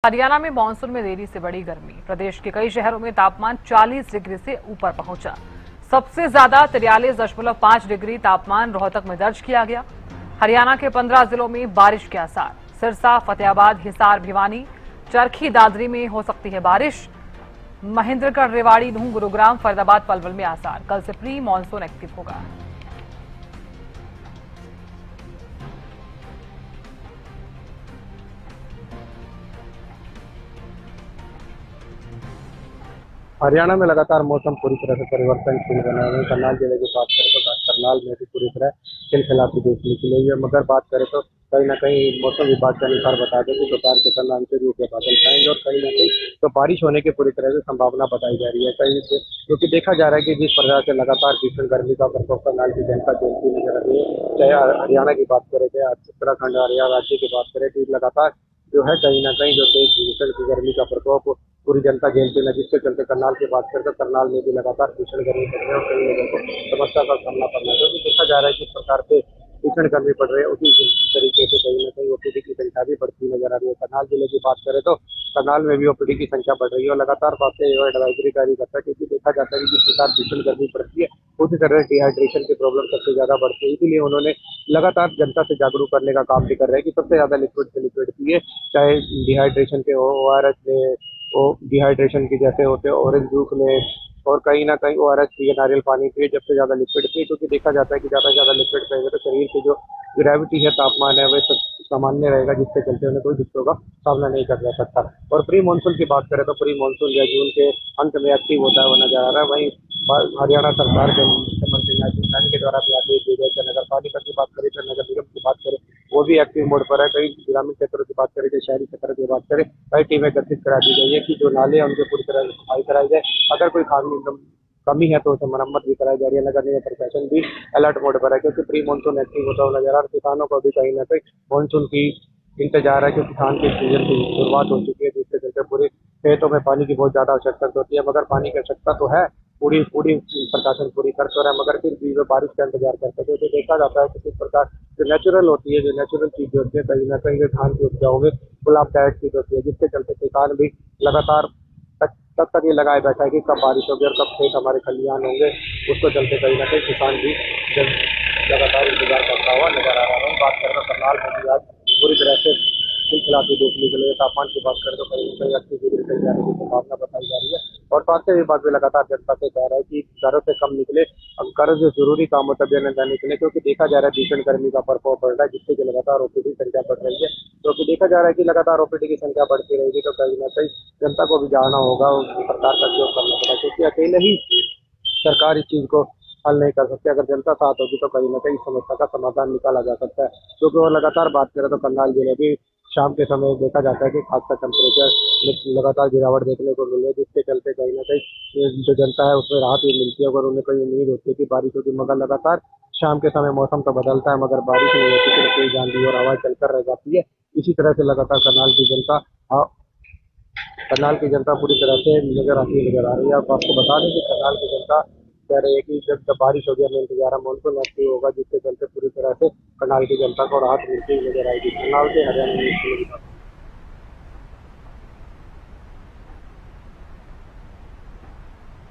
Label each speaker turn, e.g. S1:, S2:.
S1: हरियाणा में मानसून में देरी से बढ़ी गर्मी। प्रदेश के कई शहरों में तापमान 40 डिग्री से ऊपर पहुंचा। सबसे ज्यादा 43.5 डिग्री तापमान रोहतक में दर्ज किया गया। हरियाणा के 15 जिलों में बारिश के आसार। सिरसा, फतेहाबाद, हिसार, भिवानी, चरखी दादरी में हो सकती है बारिश। महेंद्रगढ़, रेवाड़ी, नूंह, गुरुग्राम, फरीदाबाद, पलवल में आसार। कल से प्री मानसून एक्टिव होगा।
S2: हरियाणा में लगातार मौसम पूरी तरह से परिवर्तनशील बना है। करनाल जिले की बात करें तो करनाल में भी पूरी तरह खिलखिलाती देखने के लिए मगर बात करें तो कहीं ना कहीं मौसम विभाग के अनुसार बता दें कि दोपहर के समय अंतिम रूप से बादल छाएंगे और कहीं ना कहीं तो बारिश होने की पूरी तरह से संभावना बताई जा रही है। कहीं से क्योंकि देखा जा रहा है कि जिस प्रकार से लगातार भीषण गर्मी का प्रकोप करनाल की जनता झेलती नजर आ रही है, चाहे हरियाणा की बात करें, चाहे उत्तराखंड, हरियाणा राज्य की बात करें, तो लगातार जो है कहीं ना कहीं जो तेज भीषण की गर्मी का प्रकोप पूरी जनता झेलती है, जिसके चलते करनाल की बात करें तो करनाल में भी लगातार भीषण गर्मी पड़ रही है और कई लोगों को समस्या का सामना करना है। क्योंकि देखा जा रहा है कि जिस प्रकार से भीषण गर्मी पड़ रही है उसी तरीके से कहीं ना कहीं ओपीडी की संख्या भी बढ़ती नजर आ रही है। करनाल जिले की बात करें तो करनाल में भी ओपीडी की संख्या बढ़ रही है और लगातार बातें एडवाइजरी जारी करता है, क्योंकि देखा जाता है कि जिस प्रकार भीषण गर्मी पड़ती है उसी तरह डिहाइड्रेशन की प्रॉब्लम सबसे ज्यादा बढ़ती है। इसीलिए उन्होंने लगातार जनता से जागरूक करने का काम भी कर रहे हैं कि सबसे ज्यादा लिक्विड से लिक्विड पिए, चाहे डिहाइड्रेशन के ORS ले, वो डिहाइड्रेशन की जैसे होते हैं ऑरेंज जूस लें और कहीं ना कहीं ORS पिए, नारियल पानी पिए, जब से ज़्यादा लिक्विड पिए, क्योंकि देखा जाता है कि ज़्यादा से ज़्यादा लिक्विड पिएंगे तो शरीर की जो ग्रेविटी है, तापमान है, वह सामान्य रहेगा, जिसके चलते उन्हें कोई दिक्कतों का सामना नहीं करना सकता। और प्री मानसून की बात करें तो प्री मानसून जो जून के अंत में एक्टिव होता है वो नजर आ रहा है। वहीं हरियाणा सरकार के मुख्यमंत्री नाजिम खान के द्वारा भी आदेश दिए गए। नगर पालिका की बात करें, चाहे नगर निगम की बात करें, वो भी एक्टिव मोड पर है। कई ग्रामीण क्षेत्रों की बात करें, चाहे शहरी क्षेत्रों की बात करें, कई टीमें गठित करा दी गई है कि जो नाले हैं उनके पूरी तरह से सफाई कराई जाए। अगर कोई खामी कमी है तो उसे मरम्मत भी कराई जा रही है। नगर निगम प्रशासन भी अलर्ट मोड पर है, क्योंकि प्री मानसून एक्टिव होता हुआ नजर आ रहा है। किसानों को भी कहीं ना कहीं मानसून की इंतजार है, क्योंकि किसान के सीजन की शुरुआत हो चुकी है, जिसके चलते पूरे खेतों में पानी की बहुत ज्यादा आवश्यकता होती है। मगर पानी की आवश्यकता तो है, पूरी पूरी प्रशासन पूरी कर तो रहा है, मगर फिर भी वो बारिश का इंतजार करते थे। तो देखा जाता है कि किस प्रकार जो नेचुरल होती है, जो नेचुरल चीजें होती है, कहीं ना कहीं जो धान की उपजाऊ में गुलाबदायक चीज होती है, जिसके चलते किसान भी लगातार तक ये लगाए बैठा है कि कब बारिश होगी और कब खेत हमारे खलिहान होंगे। उसको चलते कहीं ना कहीं किसान भी जब लगातार इंतजार करता हुआ नजर आ रहा है। बात करें तो करनाल में भी आज पूरी तरह से खिलखिलाती देखने के लिए तापमान की बात करें तो कहीं ना कहीं 80 डिग्री तक जाने की संभावना बताई जा रही है। और स्वास्थ्य विभाग भी लगातार जनता से कह रहा है कि घरों से कम निकले, अब घर जो जरूरी काम होता है न निकले, क्योंकि देखा जा रहा है भीषण गर्मी का प्रकोप बढ़ रहा है, जिससे कि लगातार ओपीडी संख्या बढ़ रही है। क्योंकि देखा जा रहा है कि लगातार ओपीडी की संख्या बढ़ती रहेगी तो कहीं ना कहीं जनता को भी जाना होगा, उनकी सरकार का सहयोग करना पड़ेगा, क्योंकि अकेले ही सरकार इस चीज को हल नहीं कर सकती। अगर जनता साथ होगी तो कहीं ना कहीं समस्या का समाधान निकाला जा सकता है। क्योंकि और लगातार बात करें तो करनाल जिले भी शाम के समय देखा जाता है कि खासकर टेम्परेचर में लगातार गिरावट देखने को मिली है, जिसके चलते कहीं ना कहीं जो जनता है उसमें राहत भी मिलती है। अगर उन्हें कोई उम्मीद होती है कि बारिश होगी, मगर लगातार शाम के समय मौसम तो बदलता है मगर बारिश नहीं होती, फिर तेज आंधी और हवा चलकर रह जाती है। इसी तरह से लगातार करनाल की जनता पूरी तरह से नजर आ रही है। अब आपको बता दें कि करनाल की जनता कह रही है कि जब बारिश होगी, हमें इंतजार है मानसून एक्टिव होगा, जिसके चलते पूरी तरह से करनाल की जनता को राहत मिलती हुई नजर आएगी। करनाल से हरियाणा में